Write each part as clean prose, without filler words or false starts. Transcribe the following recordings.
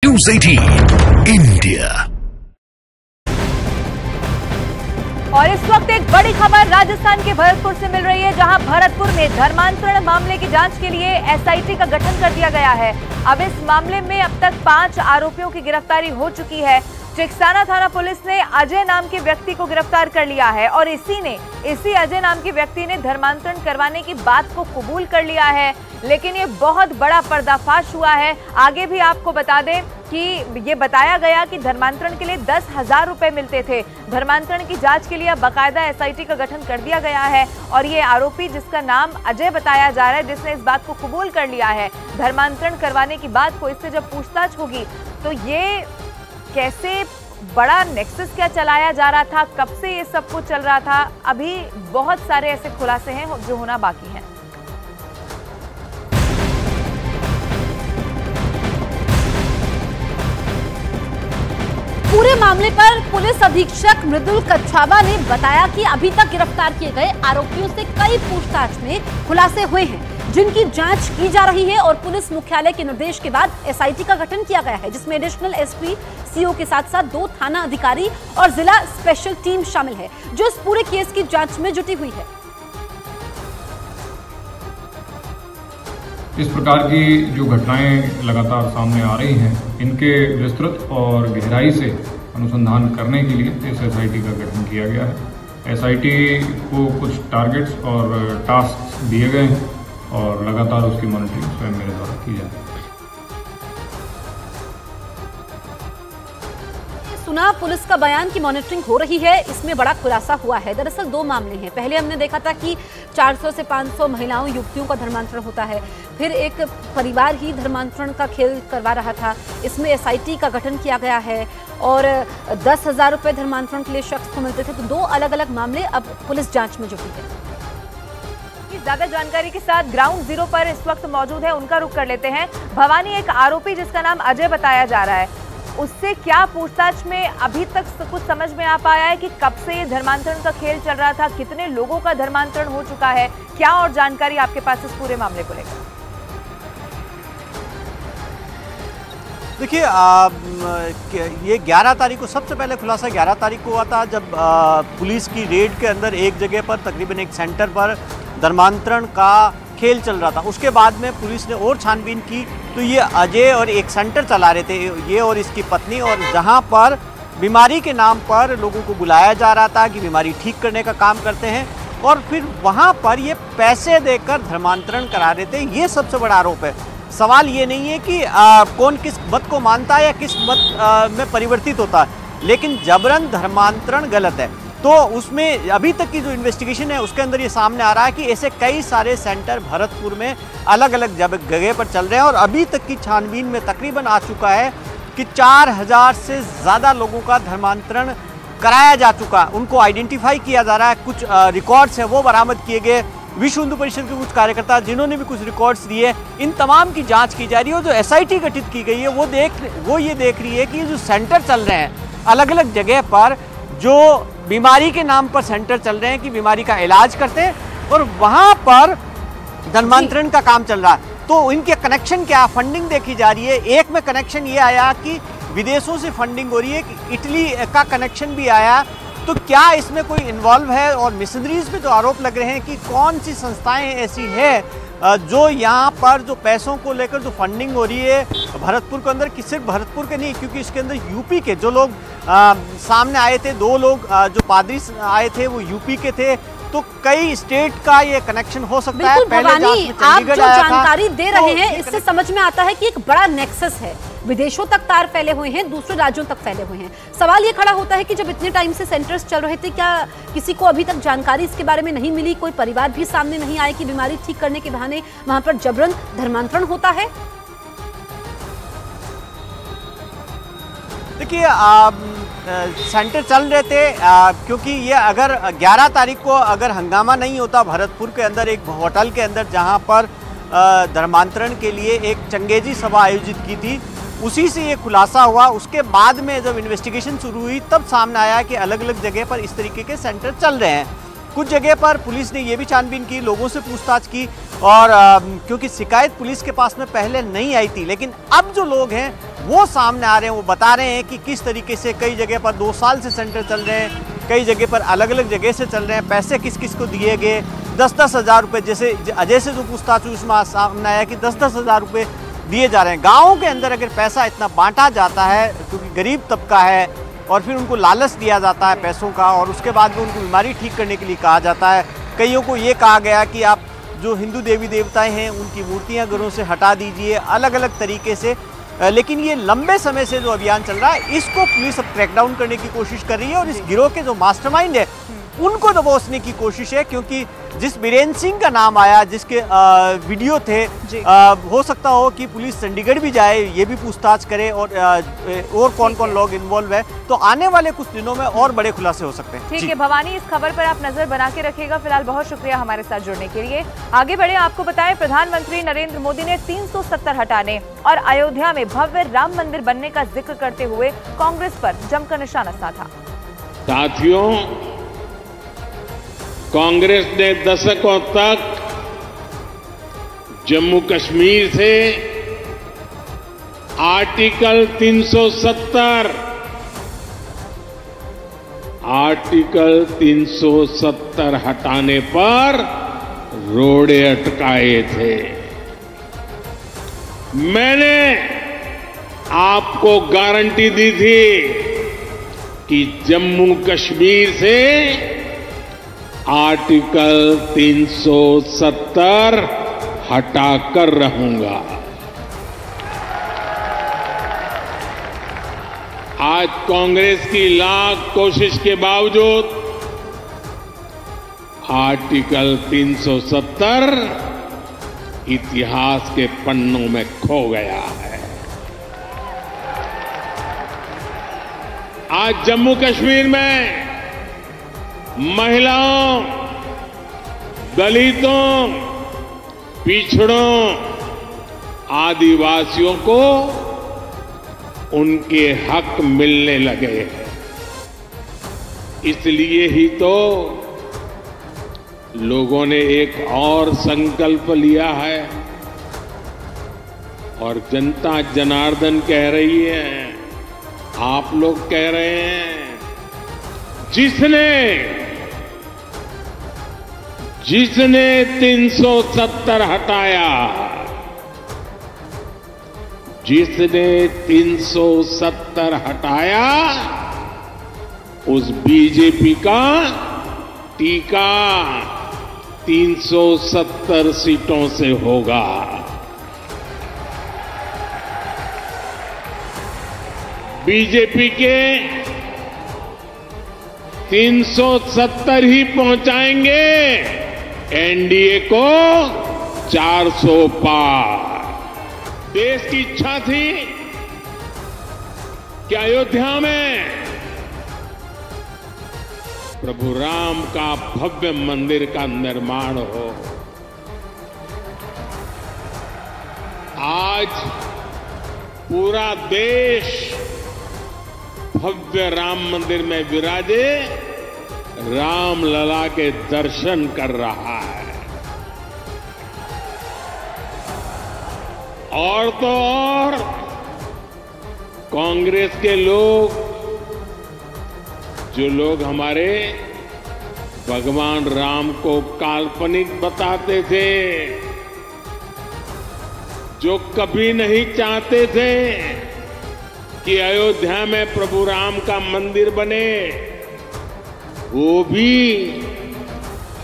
News 18 India. और इस वक्त एक बड़ी खबर राजस्थान के भरतपुर से मिल रही है, जहां भरतपुर में धर्मांतरण मामले की जांच के लिए एसआईटी का गठन कर दिया गया है। अब इस मामले में अब तक 5 आरोपियों की गिरफ्तारी हो चुकी है। चिकसाना थाना पुलिस ने अजय नाम के व्यक्ति को गिरफ्तार कर लिया है और इसी अजय नाम के व्यक्ति ने धर्मांतरण करवाने की बात को कबूल कर लिया है। लेकिन ये बहुत बड़ा पर्दाफाश हुआ है। आगे भी आपको बता दें कि ये बताया गया कि धर्मांतरण के लिए 10,000 रुपए मिलते थे। धर्मांतरण की जांच के लिए बाकायदा एसआईटी का गठन कर दिया गया है और ये आरोपी, जिसका नाम अजय बताया जा रहा है, जिसने इस बात को कबूल कर लिया है धर्मांतरण करवाने की बात को, इससे जब पूछताछ होगी तो ये कैसे बड़ा नेक्सस क्या चलाया जा रहा था, कब से ये सब कुछ चल रहा था, अभी बहुत सारे ऐसे खुलासे हैं जो होना बाकी हैं। पूरे मामले पर पुलिस अधीक्षक मृदुल कच्छावा ने बताया कि अभी तक गिरफ्तार किए गए आरोपियों से कई पूछताछ में खुलासे हुए हैं, जिनकी जांच की जा रही है। और पुलिस मुख्यालय के निर्देश के बाद एसआईटी का गठन किया गया है, जिसमें एडिशनल एसपी, सीओ के साथ साथ 2 थाना अधिकारी और जिला स्पेशल टीम शामिल है, जो इस पूरे केस की जांच में जुटी हुई है। इस प्रकार की जो घटनाएं लगातार सामने आ रही हैं, इनके विस्तृत और गहराई से अनुसंधान करने के लिए इस एसआईटी का गठन किया गया है। एसआईटी को कुछ टारगेट्स और टास्क दिए गए हैं और लगातार उसकी मॉनिटरिंग स्वयं मेरे द्वारा की जाए। सुना पुलिस का बयान की मॉनिटरिंग हो रही है, इसमें बड़ा खुलासा हुआ है। दरअसल 2 मामले हैं। पहले हमने देखा था कि 400 से 500 महिलाओं, युवतियों का धर्मांतरण होता है, फिर एक परिवार ही धर्मांतरण का खेल करवा रहा था। इसमें एसआईटी का गठन किया गया है और 10,000 रुपए धर्मांतरण के लिए शख्स को मिलते थे। तो 2 अलग अलग मामले अब पुलिस जांच में जुटी है। ज्यादा जानकारी के साथ ग्राउंड जीरो पर इस वक्त मौजूद है, उनका रुख कर लेते हैं। भवानी, एक आरोपी जिसका नाम अजय बताया जा रहा है, उससे क्या पूछताछ में अभी तक कुछ समझ में आ पाया है कि कब से ये धर्मांतरण का खेल चल रहा था, कितने लोगों का धर्मांतरण हो चुका है, क्या और जानकारी आपके पास इस पूरे मामले को लेकर? देखिए, ये 11 तारीख को सबसे पहले खुलासा 11 तारीख को हुआ था, जब पुलिस की रेड के अंदर एक जगह पर, तकरीबन एक सेंटर पर धर्मांतरण का खेल चल रहा था। उसके बाद में पुलिस ने और छानबीन की तो ये अजय और एक सेंटर चला रहे थे, ये और इसकी पत्नी, और जहां पर बीमारी के नाम पर लोगों को बुलाया जा रहा था कि बीमारी ठीक करने का काम करते हैं, और फिर वहां पर ये पैसे देकर धर्मांतरण करा रहे थे। ये सबसे बड़ा आरोप है। सवाल ये नहीं है कि कौन किस मत को मानता है या किस मत में परिवर्तित होता है, लेकिन जबरन धर्मांतरण गलत है। तो उसमें अभी तक की जो इन्वेस्टिगेशन है उसके अंदर ये सामने आ रहा है कि ऐसे कई सारे सेंटर भरतपुर में अलग अलग जगह पर चल रहे हैं, और अभी तक की छानबीन में तकरीबन आ चुका है कि 4,000 से ज़्यादा लोगों का धर्मांतरण कराया जा चुका है। उनको आइडेंटिफाई किया जा रहा है, कुछ रिकॉर्ड्स हैं वो बरामद किए गए। विश्व हिंदू परिषद के कुछ कार्यकर्ता जिन्होंने भी कुछ रिकॉर्ड्स दिए, इन तमाम की जाँच की जा रही है। और जो एसआईटी गठित की गई है वो ये देख रही है कि जो सेंटर चल रहे हैं अलग अलग जगह पर, जो बीमारी के नाम पर सेंटर चल रहे हैं कि बीमारी का इलाज करते हैं, और वहाँ पर धर्मांतरण का काम चल रहा है, तो इनके कनेक्शन क्या, फंडिंग देखी जा रही है। एक में कनेक्शन ये आया कि विदेशों से फंडिंग हो रही है, कि इटली का कनेक्शन भी आया। तो क्या इसमें कोई इन्वॉल्व है? और मिशनरीज पे जो आरोप लग रहे हैं कि कौन सी संस्थाएं ऐसी है जो यहाँ पर जो पैसों को लेकर जो फंडिंग हो रही है भरतपुर के अंदर, कि सिर्फ भरतपुर के नहीं, क्योंकि इसके अंदर यूपी के जो लोग सामने आए थे, 2 लोग जो पादरी आए थे वो यूपी के थे। तो कई स्टेट का ये कनेक्शन हो सकता है। पहले भवानी, आप जो जानकारी दे रहे हैं इससे समझ में आता है कि एक बड़ा नेक्सस है, विदेशों तक तार फैले हुए हैं, दूसरे राज्यों तक फैले हुए हैं। सवाल ये खड़ा होता है कि जब इतने टाइम से सेंटर्स चल रहे थे, क्या किसी को अभी तक जानकारी इसके बारे में नहीं मिली? कोई परिवार भी सामने नहीं आए कि बीमारी ठीक करने के बहाने वहां पर जबरन धर्मांतरण होता है? देखिए, सेंटर चल रहे थे, क्योंकि ये अगर 11 तारीख को अगर हंगामा नहीं होता भरतपुर के अंदर एक होटल के अंदर, जहां पर धर्मांतरण के लिए एक चंगेजी सभा आयोजित की थी, उसी से ये खुलासा हुआ। उसके बाद में जब इन्वेस्टिगेशन शुरू हुई तब सामने आया कि अलग अलग जगह पर इस तरीके के सेंटर चल रहे हैं। कुछ जगह पर पुलिस ने ये भी छानबीन की, लोगों से पूछताछ की और क्योंकि शिकायत पुलिस के पास में पहले नहीं आई थी, लेकिन अब जो लोग हैं वो सामने आ रहे हैं, वो बता रहे हैं कि किस तरीके से कई जगह पर 2 साल से सेंटर चल रहे हैं, कई जगह पर अलग अलग जगह से चल रहे हैं, पैसे किस किस को दिए गए, 10-10 हज़ार रुपये, जैसे अजय से जो पूछताछ हुई उसमें सामने आया कि 10-10 हज़ार रुपये दिए जा रहे हैं। गाँव के अंदर अगर पैसा इतना बांटा जाता है क्योंकि गरीब तबका है और फिर उनको लालच दिया जाता है पैसों का और उसके बाद में उनको बीमारी ठीक करने के लिए कहा जाता है। कईयों को ये कहा गया कि आप जो हिंदू देवी देवताएं हैं उनकी मूर्तियां घरों से हटा दीजिए, अलग अलग तरीके से। लेकिन ये लंबे समय से जो अभियान चल रहा है इसको पुलिस अब क्रैकडाउन करने की कोशिश कर रही है और इस गिरोह के जो मास्टरमाइंड है उनको दबोचने की कोशिश है, क्योंकि जिस बीरेन्द्र सिंह का नाम आया, जिसके वीडियो थे, हो सकता हो कि पुलिस चंडीगढ़ भी जाए, ये भी पूछताछ करे और कौन कौन लोग इन्वॉल्व है, तो आने वाले कुछ दिनों में और बड़े खुलासे हो सकते हैं। ठीक है भवानी, इस खबर पर आप नजर बना के रखिएगा। फिलहाल बहुत शुक्रिया हमारे साथ जुड़ने के लिए। आगे बढ़े, आपको बताएं प्रधानमंत्री नरेंद्र मोदी ने 370 हटाने और अयोध्या में भव्य राम मंदिर बनने का जिक्र करते हुए कांग्रेस पर जमकर निशाना साधा। साथियों, कांग्रेस ने दशकों तक जम्मू कश्मीर से आर्टिकल 370 हटाने पर रोड़े अटकाए थे। मैंने आपको गारंटी दी थी कि जम्मू कश्मीर से आर्टिकल 370 हटाकर रहूंगा। आज कांग्रेस की लाख कोशिश के बावजूद आर्टिकल 370 इतिहास के पन्नों में खो गया है। आज जम्मू कश्मीर में महिलाओं, दलितों, पिछड़ों, आदिवासियों को उनके हक मिलने लगे हैं। इसलिए ही तो लोगों ने एक और संकल्प लिया है और जनता जनार्दन कह रही है, आप लोग कह रहे हैं, जिसने 370 हटाया, जिसने 370 हटाया, उस बीजेपी का टीका 370 सीटों से होगा। बीजेपी के 370 ही पहुंचाएंगे एनडीए को 400 पार। देश की इच्छा थी कि अयोध्या में प्रभु राम का भव्य मंदिर का निर्माण हो। आज पूरा देश भव्य राम मंदिर में विराजे राम लला के दर्शन कर रहा है। और तो और कांग्रेस के लोग, जो लोग हमारे भगवान राम को काल्पनिक बताते थे, जो कभी नहीं चाहते थे कि अयोध्या में प्रभु राम का मंदिर बने, वो भी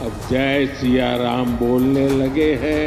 अब जय सिया राम बोलने लगे हैं।